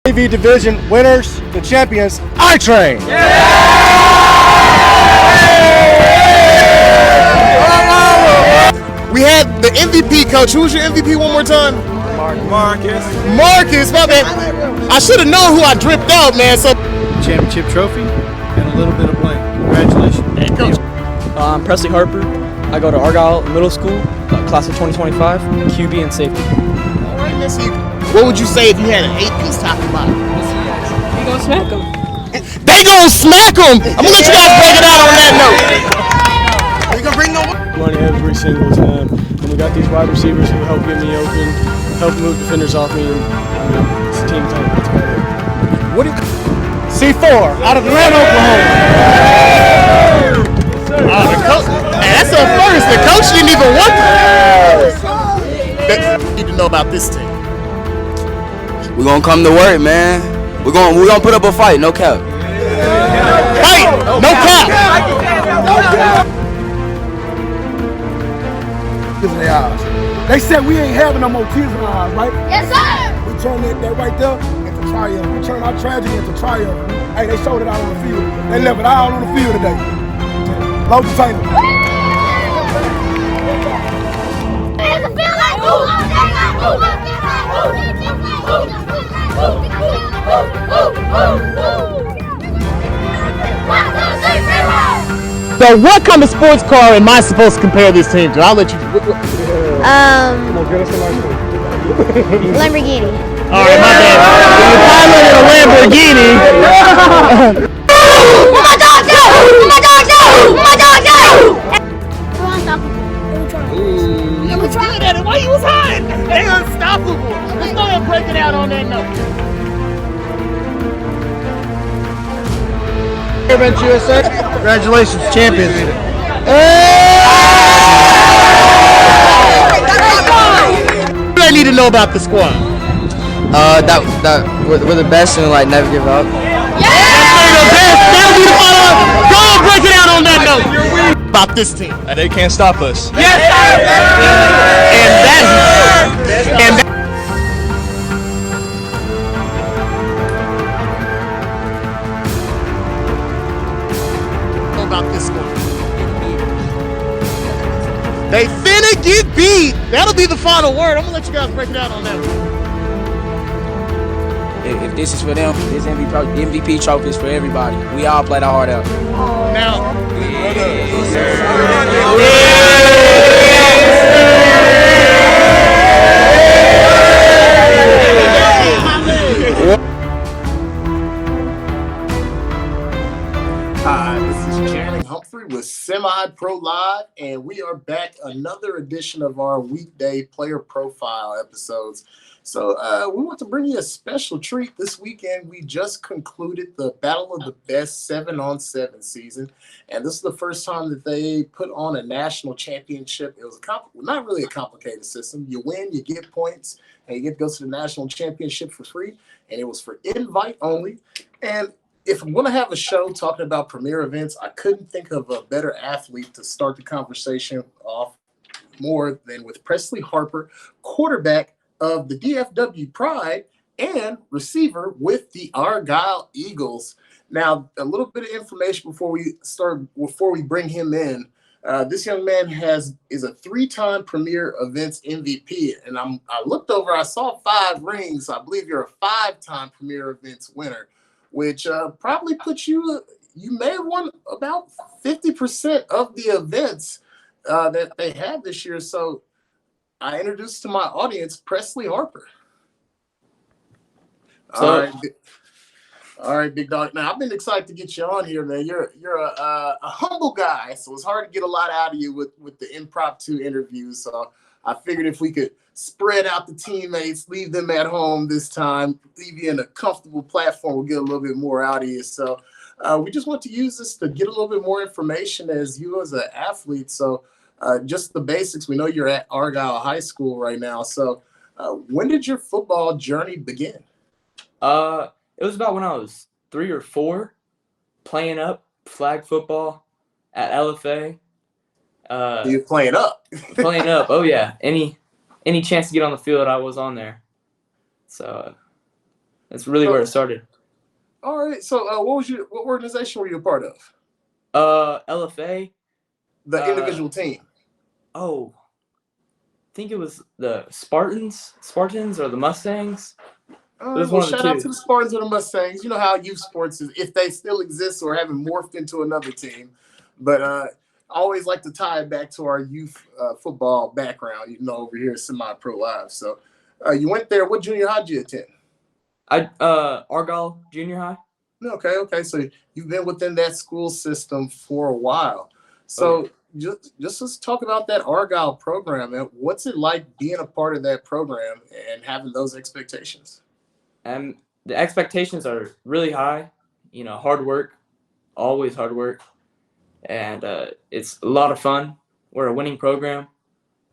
AV division winners, the champions, I train. We had the MVP coach. Who's your MVP one more time? Marcus, my bad. I should have known who I dripped out, man. So championship trophy and a little bit of blank. Congratulations. Hey, coach. I'm Presley Harper. I go to Argyle Middle School, class of 2025, QB and safety. All right, let's see. What would you say if you had an 8-piece top and bottom? We gonna smack them. They gonna smack them. I'm gonna let you guys break it out on that note. We gonna bring no money every single time. And we got these wide receivers who help get me open, help move defenders off me, and it's a team time. That's about it. What do you C4 out of Atlanta, Oklahoma. That's a first. The coach didn't even want that. Need to know about this team. We're gonna come to work, man. We're gonna put up a fight, no cap. Fight, no cap. In their eyes. They said we ain't having no more tears in our eyes, right? Yes, sir. We turn that right there into triumph. We turn our tragedy into triumph. Hey, they showed it out on the field. They left it all on the field today. Load the Taylor. So what kind of sports car am I supposed to compare this team to? I'll let you. Lamborghini. All right, my bad. You're piloting a Lamborghini. Oh my dog, no! Oh my dog, no! Oh my dog, no! You was good at it. Why you was hiding? They unstoppable. Let's go ahead and break it out on that note. Event USA. Congratulations, champions. What do I need to know about the squad? That we're the best and like never give up. That'll be the final. Go and break it out on that note. About this team. They can't stop us. Yes, and that. About this one. They finna get beat. That'll be the final word. I'm gonna let you guys break it out on that one. If this is for them, this MVP trophy is for everybody. We all played our heart out. Now, Hi, this is Channing Humphrey with Semi-Pro Live, and we are back another edition of our weekday player profile episodes. So we want to bring you a special treat this weekend. We just concluded the Battle of the Best 7-on-7 season, and this is the first time that they put on a national championship. It was not really a complicated system. You win, you get points, and you get to go to the national championship for free, and it was for invite only. And if I'm going to have a show talking about premier events, I couldn't think of a better athlete to start the conversation off more than with Presley Harper, quarterback of the DFW Pride and receiver with the Argyle Eagles. Now, a little bit of information before we bring him in. This young man is a 3-time Premier Events MVP, and I looked over, I saw 5 rings. I believe you're a 5-time Premier Events winner, which probably puts you may have won about 50% of the events that they had this year. So I introduced to my audience Presley Harper. All right, big dog. Now I've been excited to get you on here, man. You're a humble guy, so it's hard to get a lot out of you with the impromptu interviews. So I figured if we could spread out the teammates, leave them at home this time, leave you in a comfortable platform, we'll get a little bit more out of you. So we just want to use this to get a little bit more information as you as an athlete. So just the basics. We know you're at Argyle High School right now. So when did your football journey begin? It was about when I was 3 or 4, playing up flag football at LFA. You're playing up. Playing up. Oh yeah. Any chance to get on the field, I was on there. So That's really where it started. All right. So what organization were you a part of? LFA. The individual team. Oh, I think it was the Spartans or the Mustangs. It was Well, one of the shout out two. to the Spartans or the Mustangs. You know how youth sports is, if they still exist or haven't morphed into another team. But I always like to tie it back to our youth football background, over here at Semi-Pro Live. So you went there. What junior high did you attend? Argyle Junior High. Okay. So you've been within that school system for a while. So just let's talk about that Argyle program. And what's it like being a part of that program and having those expectations? The expectations are really high. Hard work, always hard work, and it's a lot of fun. We're a winning program,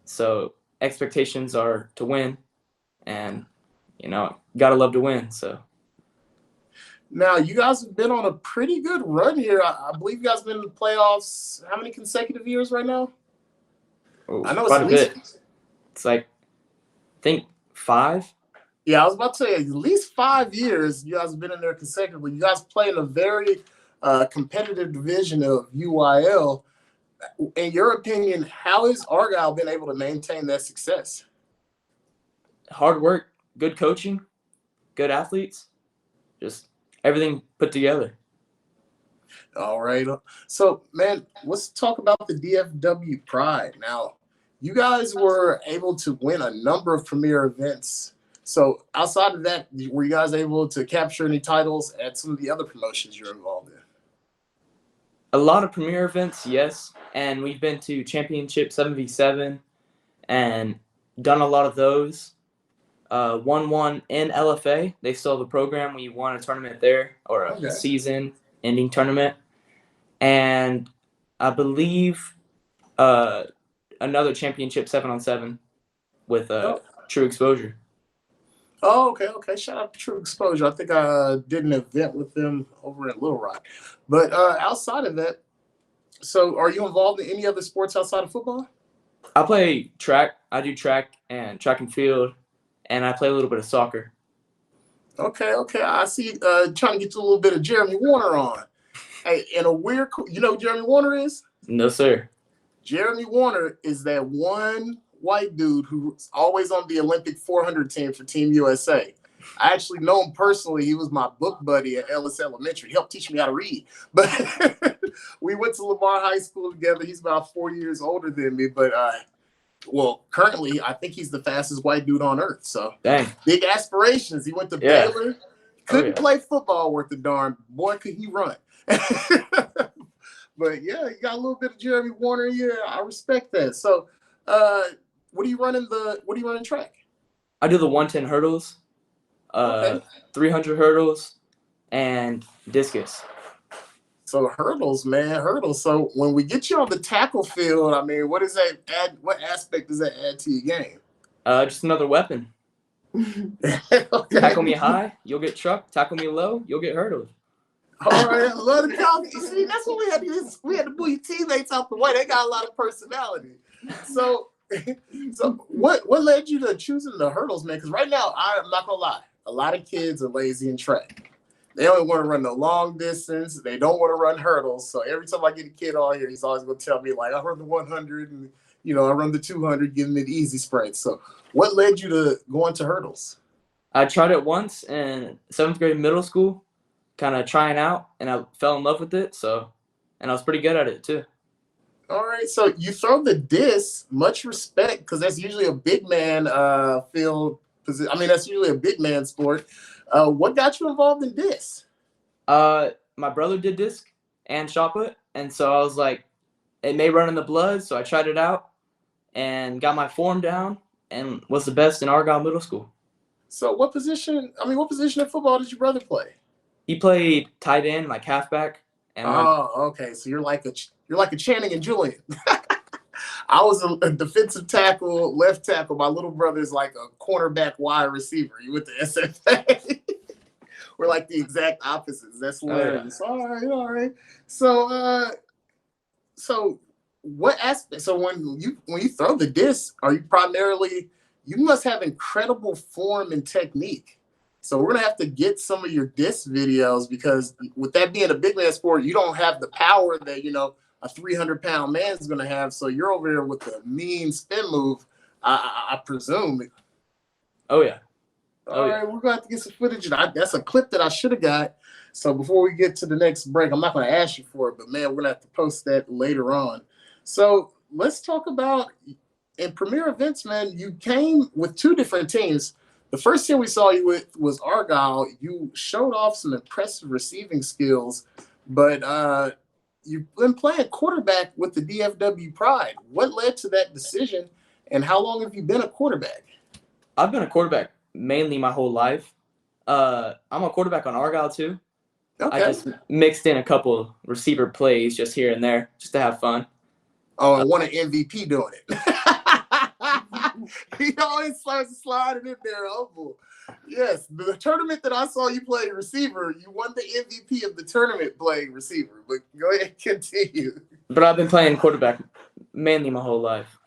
so expectations are to win, and gotta love to win. So. Now, you guys have been on a pretty good run here. I believe you guys have been in the playoffs how many consecutive years right now? I know it's quite at a least, bit. It's like, I think 5. Yeah, I was about to say at least 5 years you guys have been in there consecutively. You guys play in a very competitive division of UIL. In your opinion, how has Argyle been able to maintain that success? Hard work, good coaching, good athletes, just everything put together. All right. So, man, let's talk about the DFW Pride. Now, you guys were able to win a number of premier events. So, outside of that, were you guys able to capture any titles at some of the other promotions you're involved in? A lot of premier events, yes. And we've been to Championship 7v7 and done a lot of those. Won one in LFA. They still have a program. We won a tournament there, or a season-ending tournament. And I believe another Championship 7-on-7 with True Exposure. Oh, okay. Shout out to True Exposure. I think I did an event with them over in Little Rock. But outside of that, so are you involved in any other sports outside of football? I play track. I do track and field, and I play a little bit of soccer. Okay. I see trying to get you a little bit of Jeremy Warner on. Hey, and you know who Jeremy Warner is? No, sir. Jeremy Warner is that one white dude who's always on the Olympic 400 team for Team USA. I actually know him personally. He was my book buddy at Ellis Elementary. He helped teach me how to read. But we went to Lamar High School together. He's about 40 years older than me. But, currently, I think he's the fastest white dude on earth. So, Dang. Big aspirations. He went to Baylor. Couldn't play football worth a darn. Boy, could he run. But, yeah, you got a little bit of Jeremy Warner. Yeah, I respect that. So, what do you run in track? I do the 110 hurdles, 300 hurdles, and discus. So hurdles, man, hurdles. So when we get you on the tackle field, I mean, what aspect does that add to your game? Just another weapon. Tackle me high, you'll get trucked. Tackle me low, you'll get hurdled. All right, I love the comment. You see, that's what we had to pull your teammates out the way. They got a lot of personality. So what led you to choosing the hurdles, man? Because right now, I'm not gonna lie, a lot of kids are lazy in track. They only want to run the long distance. They don't want to run hurdles. So every time I get a kid on here, he's always going to tell me, like, I run the 100 and, I run the 200, giving me the easy sprints. So what led you to go into hurdles? I tried it once in 7th grade middle school, kind of trying out, and I fell in love with it. And I was pretty good at it, too. All right. So you throw the disc, much respect, because that's usually a big man field. I mean, that's usually a big man sport. What got you involved in disc? My brother did disc and shot put, and so I was like, it may run in the blood, so I tried it out and got my form down and was the best in Argyle Middle School. So what position of football did your brother play? He played tight end, like halfback. And okay. So you're like a Channing and Julian. I was a defensive tackle, left tackle. My little brother's like a cornerback wide receiver. He went to SFA. We're like the exact opposites. That's hilarious. Oh, yeah. All right. So what aspect? So when you throw the disc, are you primarily? You must have incredible form and technique. So we're gonna have to get some of your disc videos because with that being a big man sport, you don't have the power that a 300-pound man is gonna have. So you're over here with the mean spin move, I presume. Oh yeah. All right, we're gonna have to get some footage. That's a clip that I should have got. So before we get to the next break, I'm not gonna ask you for it, but man, we're gonna have to post that later on. So let's talk about in Premier Events, man. You came with two different teams. The first team we saw you with was Argyle. You showed off some impressive receiving skills, but you've been playing quarterback with the DFW Pride. What led to that decision, and how long have you been a quarterback? I've been a quarterback mainly my whole life. I'm a quarterback on Argyle too. Okay. I just mixed in a couple receiver plays just here and there just to have fun. Oh, I want an MVP doing it. He always starts sliding in there, humble. Yes, the tournament that I saw you play receiver, you won the MVP of the tournament playing receiver. But go ahead and continue. But I've been playing quarterback mainly my whole life.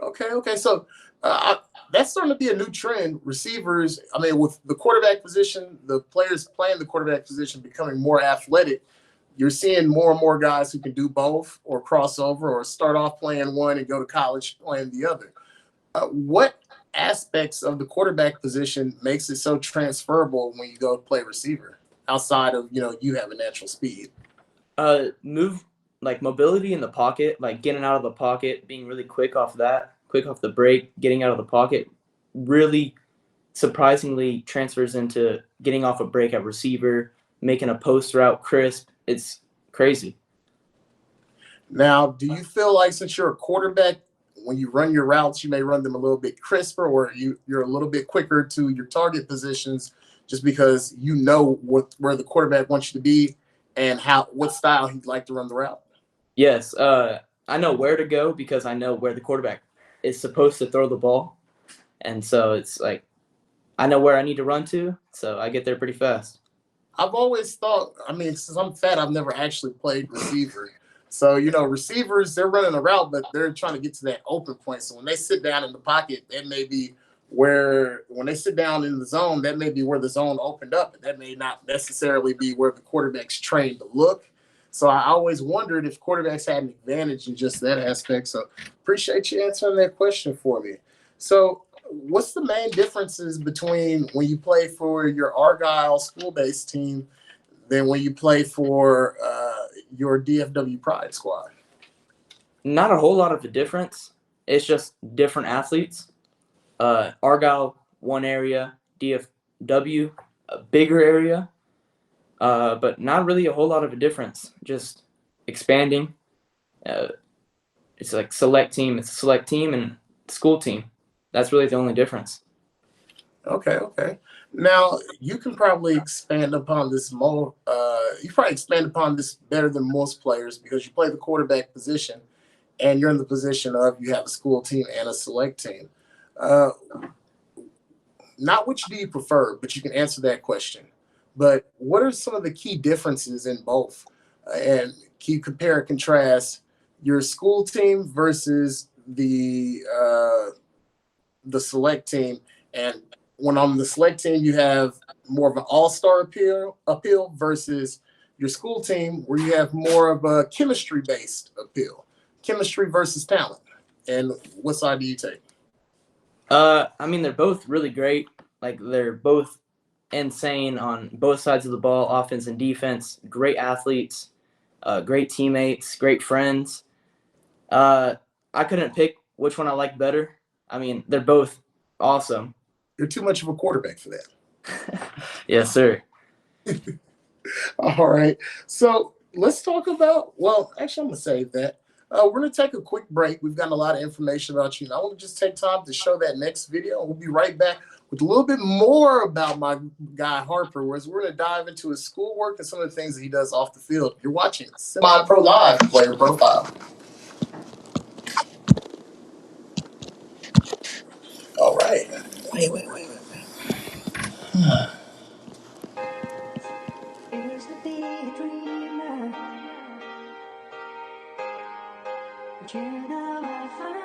Okay. So that's starting to be a new trend. Receivers, I mean, with the quarterback position, the players playing the quarterback position becoming more athletic, you're seeing more and more guys who can do both or crossover or start off playing one and go to college playing the other. What aspects of the quarterback position makes it so transferable when you go play receiver outside of, you have a natural speed? Mobility in the pocket, like getting out of the pocket, being really quick off the break, getting out of the pocket, really surprisingly transfers into getting off a break at receiver, making a post route crisp. It's crazy. Now, do you feel like since you're a quarterback, when you run your routes, you may run them a little bit crisper, or you're a little bit quicker to your target positions just because you know where the quarterback wants you to be and what style he'd like to run the route? Yes, I know where to go because I know where the quarterback is supposed to throw the ball. And so it's like I know where I need to run to, so I get there pretty fast. I've always thought, since I'm fat, I've never actually played receiver. So, receivers, they're running a route, but they're trying to get to that open point. So when they sit down in the pocket, that may be when they sit down in the zone, that may be where the zone opened up. And that may not necessarily be where the quarterback's trained to look. So I always wondered if quarterbacks had an advantage in just that aspect. So appreciate you answering that question for me. So what's the main differences between when you play for your Argyle school-based team than when you play for your DFW Pride squad? Not a whole lot of a difference. It's just different athletes. Argyle, one area, DFW, a bigger area, but not really a whole lot of a difference. Just expanding. It's like select team. It's a select team and school team. That's really the only difference. Okay. Now, you can probably expand upon this more. You probably expand upon this better than most players because you play the quarterback position and you're in the position of you have a school team and a select team. Not which do you prefer, but you can answer that question. But what are some of the key differences in both? And can you compare and contrast your school team versus the select team? And when on the select team, you have more of an all-star appeal versus your school team where you have more of a chemistry-based appeal. Chemistry versus talent. And what side do you take? They're both really great. Like, they're both insane on both sides of the ball, offense and defense. Great athletes, great teammates, great friends. I couldn't pick which one I like better. They're both awesome. You're too much of a quarterback for that. Yes, sir. All right. So let's talk about, actually, I'm going to save that. We're going to take a quick break. We've gotten a lot of information about you. And I want to just take time to show that next video. We'll be right back with a little bit more about my guy Harper, whereas we're going to dive into his schoolwork and some of the things that he does off the field. You're watching Semi-Pro Live Player Profile. All right. Wait. Used to be a dreamer, but you know I found.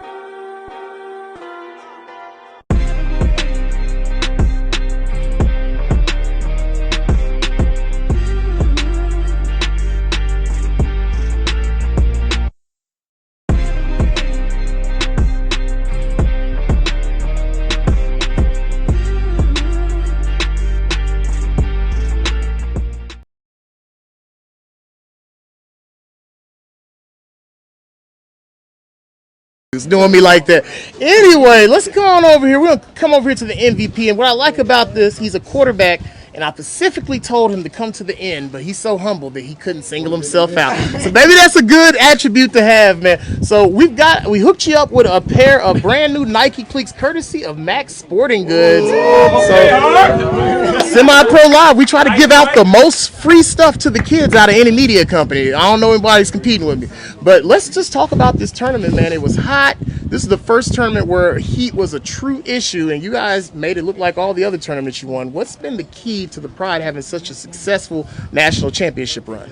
It's doing me like that. Anyway, let's go on over here. We're gonna come over here to the MVP, and what I like about this, he's a quarterback, and I specifically told him to come to the end, but he's so humble that he couldn't single himself out. So maybe that's a good attribute to have, man. So we hooked you up with a pair of brand new Nike cleats, courtesy of Max Sporting Goods. So Semi-Pro Live, we try to give out the most free stuff to the kids out of any media company. I don't know anybody's competing with me. But let's just talk about this tournament, man. It was hot. This is the first tournament where heat was a true issue, and you guys made it look like all the other tournaments you won. What's been the key to the Pride having such a successful national championship run?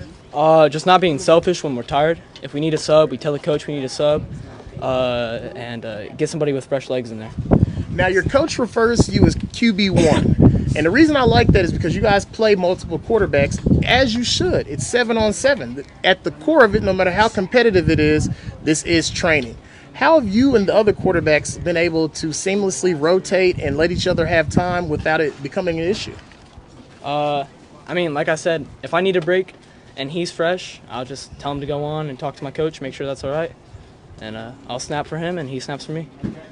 Just not being selfish when we're tired. If we need a sub, we tell the coach we need a sub, and get somebody with fresh legs in there. Now, your coach refers to you as QB1. And the reason I like that is because you guys play multiple quarterbacks, as you should. It's 7-on-7. At the core of it, no matter how competitive it is, this is training. How have you and the other quarterbacks been able to seamlessly rotate and let each other have time without it becoming an issue? I mean, like I said, if I need a break and he's fresh, I'll just tell him to go on and talk to my coach, make sure that's all right. And I'll snap for him, and he snaps for me.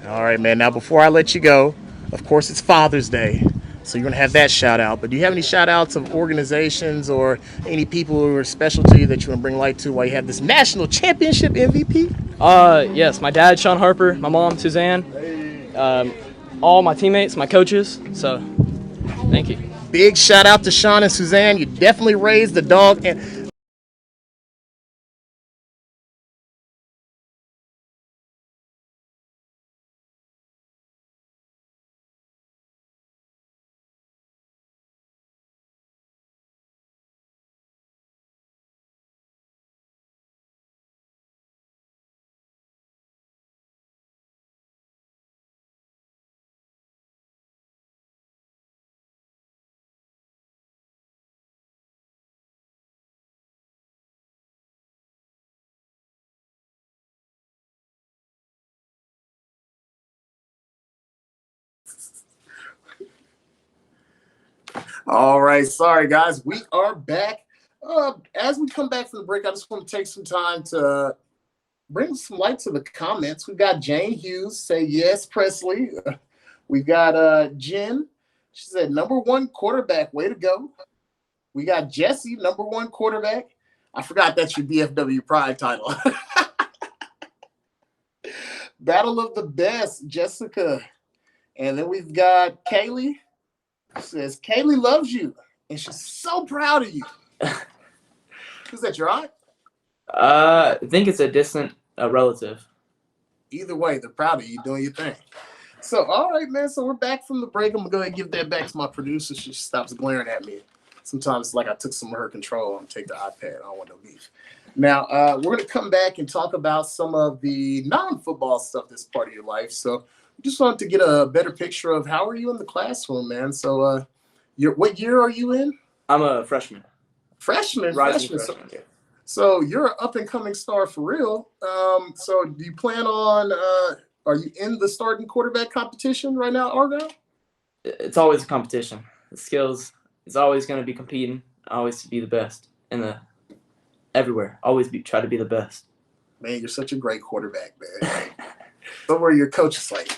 All right, man. Now, before I let you go, of course, it's Father's Day. So you're going to have that shout out. But do you have any shout outs of organizations or any people who are special to you that you want to bring light to while you have this national championship MVP? Yes, my dad, Sean Harper, my mom, Suzanne, all my teammates, my coaches. So thank you. Big shout out to Sean and Suzanne. You definitely raised the dog. And all right, sorry guys, we are back. As we come back from the break, I just want to take some time to bring some light to the comments. We've got Jane Hughes say yes, Presley. We've got Jen. She said #1 quarterback, way to go. We got Jesse, #1 quarterback. I forgot that's your DFW Pride title. Battle of the Best, Jessica. And then we've got Kaylee. She says, Kaylee loves you, and she's so proud of you. Is that your aunt? I think it's a distant relative. Either way, they're proud of you doing your thing. So, all right, man. So we're back from the break. I'm going to go ahead and give that back to my producer. She stops glaring at me. Sometimes it's like I took some of her control and take the iPad. I don't want no beef. Now, we're going to come back and talk about some of the non-football stuff that's part of your life. So we just wanted to get a better picture of how are you in the classroom, man. So what year are you in? I'm a freshman. Freshman? Rising freshman, yeah. So you're an up-and-coming star for real. So do you plan on are you in the starting quarterback competition right now, Argyle? It's always a competition. The skills is always going to be competing. Always to be the best in the everywhere. Always try to be the best. Man, you're such a great quarterback, man. But where your coach is like,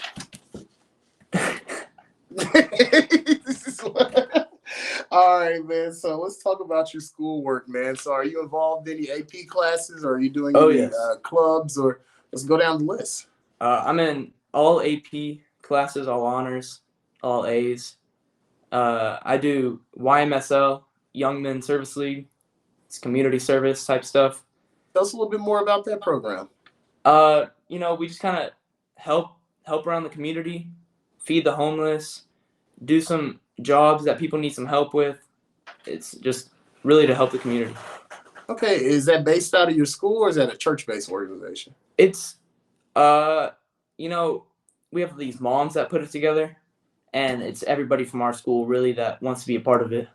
all right, man. So let's talk about your schoolwork, man. So are you involved in any AP classes, or are you doing any clubs, or let's go down the list. I'm in all AP classes, all honors, all A's. I do YMSL, Young Men Service League. It's community service type stuff. Tell us a little bit more about that program. We just kind of help around the community, feed the homeless, do some jobs that people need some help with. It's just really to help the community. Okay, is that based out of your school, or is that a church-based organization? It's, we have these moms that put it together, and it's everybody from our school really that wants to be a part of it.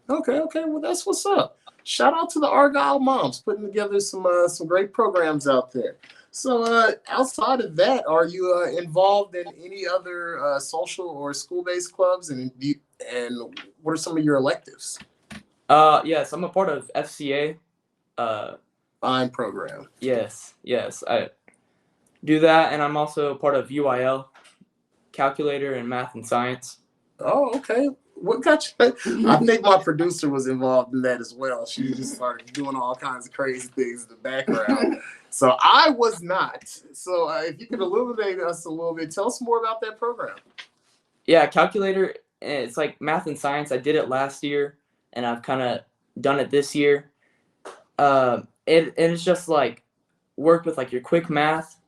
Okay, well that's what's up. Shout out to the Argyle moms putting together some great programs out there. So outside of that, are you involved in any other social or school-based clubs, and what are some of your electives? Yes, I'm a part of FCA. Fine program. Yes. do that, and I'm also part of UIL, calculator and math and science. Oh, okay. What got you? I think my producer was involved in that as well. She just started doing all kinds of crazy things in the background. So I was not. So if you could illuminate us a little bit, tell us more about that program. Yeah, calculator, it's like math and science. I did it last year, and I've kind of done it this year. It's just like work with like your quick math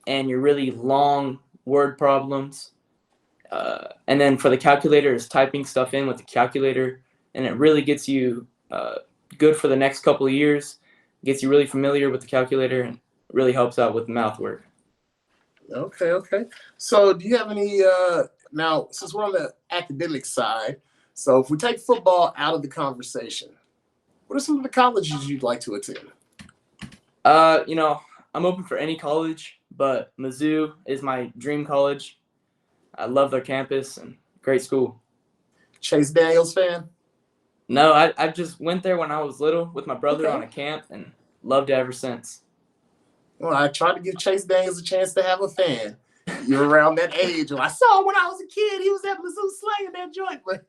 and your really long word problems. And then for the calculator is typing stuff in with the calculator, and it really gets you good for the next couple of years, gets you really familiar with the calculator, and really helps out with math work. Okay. So do you have any, now, since we're on the academic side, so if we take football out of the conversation, what are some of the colleges you'd like to attend? I'm open for any college, but Mizzou is my dream college. I love their campus and great school. Chase Daniels fan? No, I just went there when I was little with my brother on a camp and loved it ever since. Well, I tried to give Chase Daniels a chance to have a fan. You're around that age. I saw him when I was a kid. He was at Mizzou slanging that joint. But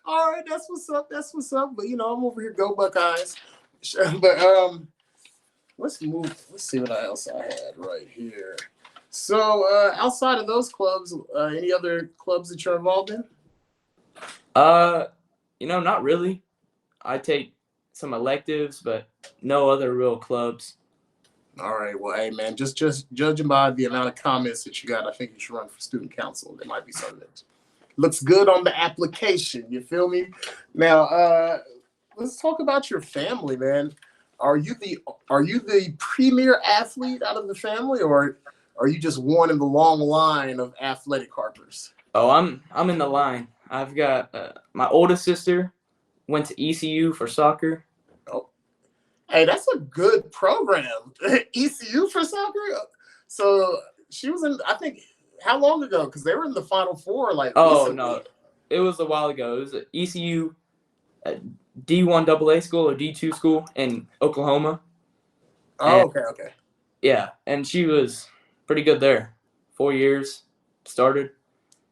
all right, that's what's up. But I'm over here, go Buckeyes. But let's move. Let's see what else I had right here. So outside of those clubs, any other clubs that you're involved in? Not really. I take some electives, but no other real clubs. All right. Well, hey, man, just judging by the amount of comments that you got, I think you should run for student council. There might be something that looks good on the application. You feel me? Now, let's talk about your family, man. Are you the premier athlete out of the family, or are you just one in the long line of athletic Harpers? Oh, I'm in the line. I've got my oldest sister went to ECU for soccer. Oh, hey, that's a good program. ECU for soccer. So she was in. I think how long ago? Because they were in the Final Four. Recently. No, it was a while ago. It was at ECU D1 AA school or D2 school in Oklahoma. Oh, okay. Yeah, and she was pretty good there. 4 years started,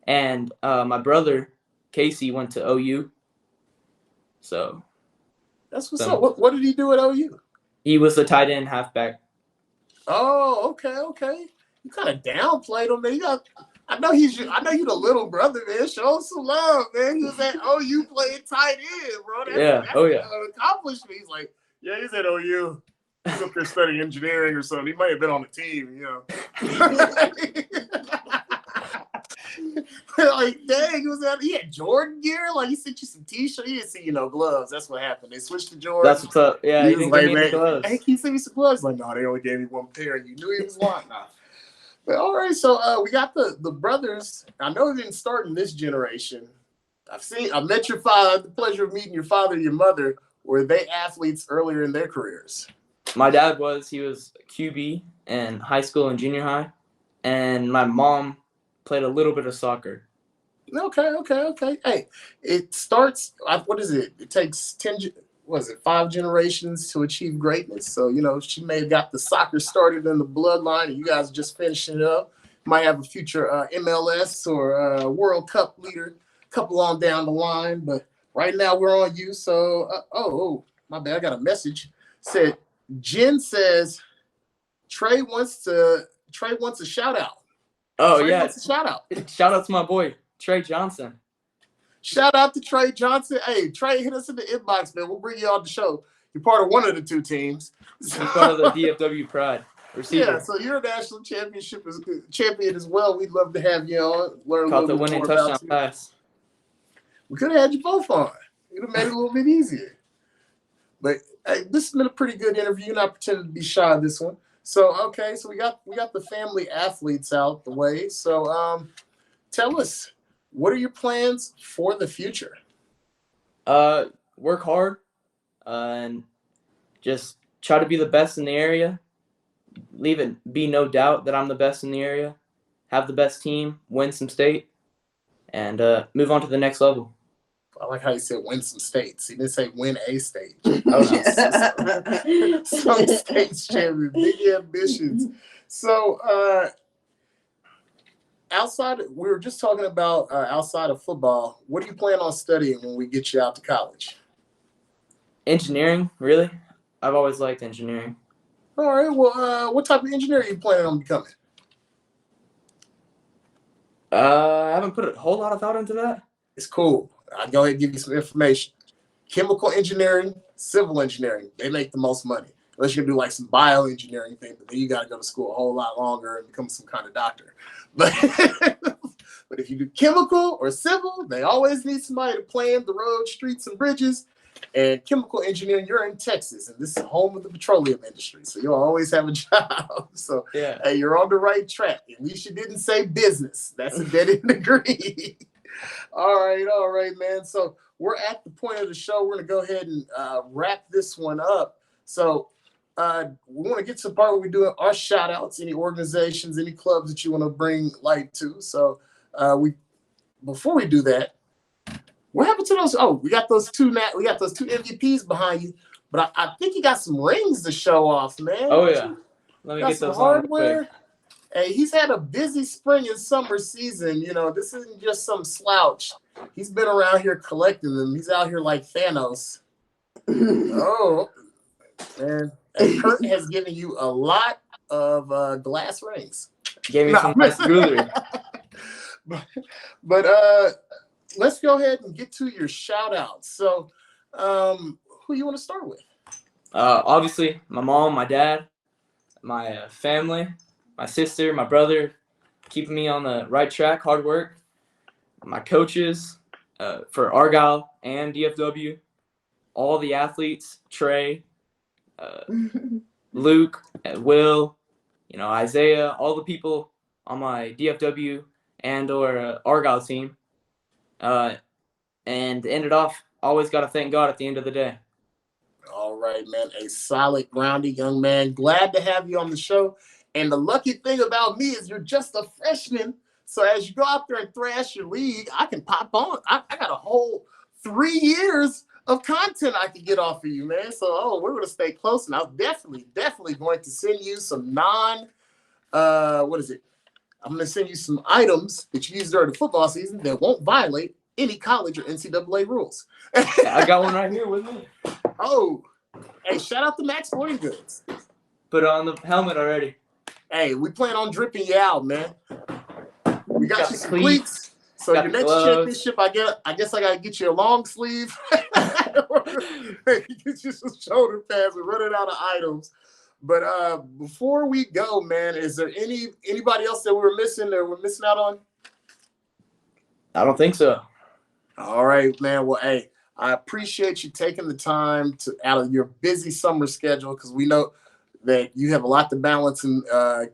and my brother Casey went to OU. So that's what's up. What did he do at OU? He was the tight end halfback. Oh, okay. You kind of downplayed him, man. I know you're the little brother, man. Show him some love, man. He was at OU playing tight end, bro. That's an accomplishment. He's like, yeah, he's at OU. He's up there studying engineering or something. He might have been on the team, Like, dang, he had Jordan gear. Like, he sent you some T-shirts. He didn't see gloves. That's what happened. They switched to Jordan. That's what's up. Yeah, he was like, man, hey, can you send me some gloves? Like, no, they only gave me one pair. And you knew he was lying. Nah. But all right, so we got the brothers. I know it didn't start in this generation. I met your father. I had the pleasure of meeting your father and your mother. Were they athletes earlier in their careers? My dad was. He was QB in high school and junior high. And my mom played a little bit of soccer. Okay. Hey, it starts, what is it? It takes 5 generations to achieve greatness. So, she may have got the soccer started in the bloodline and you guys are just finishing it up. Might have a future MLS or World Cup leader couple on down the line. But right now we're on you. So, my bad. I got a message. Jen says, Trey wants a shout out. Oh, Trey yeah. wants a shout out. Shout out to my boy, Trey Johnson. Shout out to Trey Johnson. Hey, Trey, hit us in the inbox, man. We'll bring you on the show. You're part of one of the 2 teams. I'm part of the DFW Pride receiver. Yeah, so you're a national champion as well. We'd love to have you on. Learn Caught a little the bit winning more touchdown pass. We could have had you both on. It would have made it a little bit easier. But hey, this has been a pretty good interview, and I pretended to be shy of this one. So so we got the family athletes out the way. So tell us, what are your plans for the future? Work hard and just try to be the best in the area. Leave it be no doubt that I'm the best in the area. Have the best team, win some state, and move on to the next level. I like how you said win some states. He didn't say win a state. Oh, no. Some states champion, big ambitions. So, we were just talking about outside of football. What do you plan on studying when we get you out to college? Engineering, really? I've always liked engineering. All right. Well, what type of engineer are you planning on becoming? I haven't put a whole lot of thought into that. It's cool. I'll go ahead and give you some information. Chemical engineering, civil engineering, they make the most money. Unless you're gonna do like some bioengineering thing, but then you gotta go to school a whole lot longer and become some kind of doctor. But but if you do chemical or civil, they always need somebody to plan the roads, streets, and bridges. And chemical engineering, you're in Texas, and this is home of the petroleum industry, so you'll always have a job. So Yeah. hey, you're on the right track. At least you didn't say business. That's a dead end degree. All right, man. So we're at the point of the show. We're gonna go ahead and wrap this one up. So we want to get to the part where we do our shout outs, any organizations, any clubs that you want to bring light to. So before we do that, what happened to those? Oh, we got those two MVPs behind you, but I think you got some rings to show off, man. Oh yeah. Let me Got get some those on real hardware. quick. Hey, he's had a busy spring and summer season. You know, this isn't just some slouch. He's been around here collecting them. He's out here like Thanos. Oh, man. And Kurt has given you a lot of glass rings. Gave me some nice jewelry. But let's go ahead and get to your shout outs. So, who you want to start with? Obviously, my mom, my dad, my family, my sister, my brother, keeping me on the right track, hard work. My coaches for Argyle and DFW, all the athletes, Trey, Luke, Will, Isaiah, all the people on my DFW and or Argyle team. And to end it off, always got to thank God at the end of the day. All right, man. A solid, grounded young man. Glad to have you on the show. And the lucky thing about me is you're just a freshman. So as you go out there and thrash your league, I can pop on. I got a whole 3 years of content I can get off of you, man. So, we're going to stay close. And I'm definitely going to send you some I'm going to send you some items that you use during the football season that won't violate any college or NCAA rules. I got one right here with me. Oh, hey, shout out to Max Sporting Goods. Put it on the helmet already. Hey, we plan on dripping you out, man. We got you some cleats. So got your the next gloves. championship, I guess I gotta get you a long sleeve. Get you some shoulder pads. We're running out of items. But before we go, man, is there anybody else that we're missing out on? I don't think so. All right, man. Well, hey, I appreciate you taking the time out of your busy summer schedule, because we know that you have a lot to balance and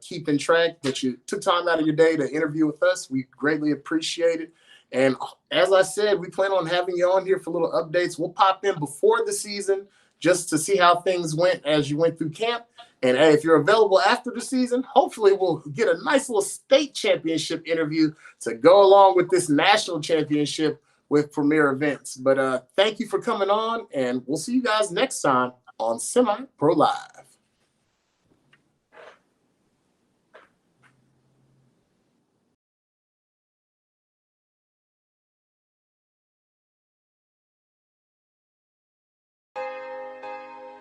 keep in track, but you took time out of your day to interview with us. We greatly appreciate it. And as I said, we plan on having you on here for little updates. We'll pop in before the season just to see how things went as you went through camp. And hey, if you're available after the season, hopefully we'll get a nice little state championship interview to go along with this national championship with Premier Events. But thank you for coming on, and we'll see you guys next time on Semi Pro Live.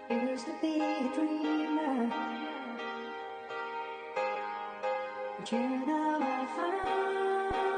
Used to be a dreamer, but you know I found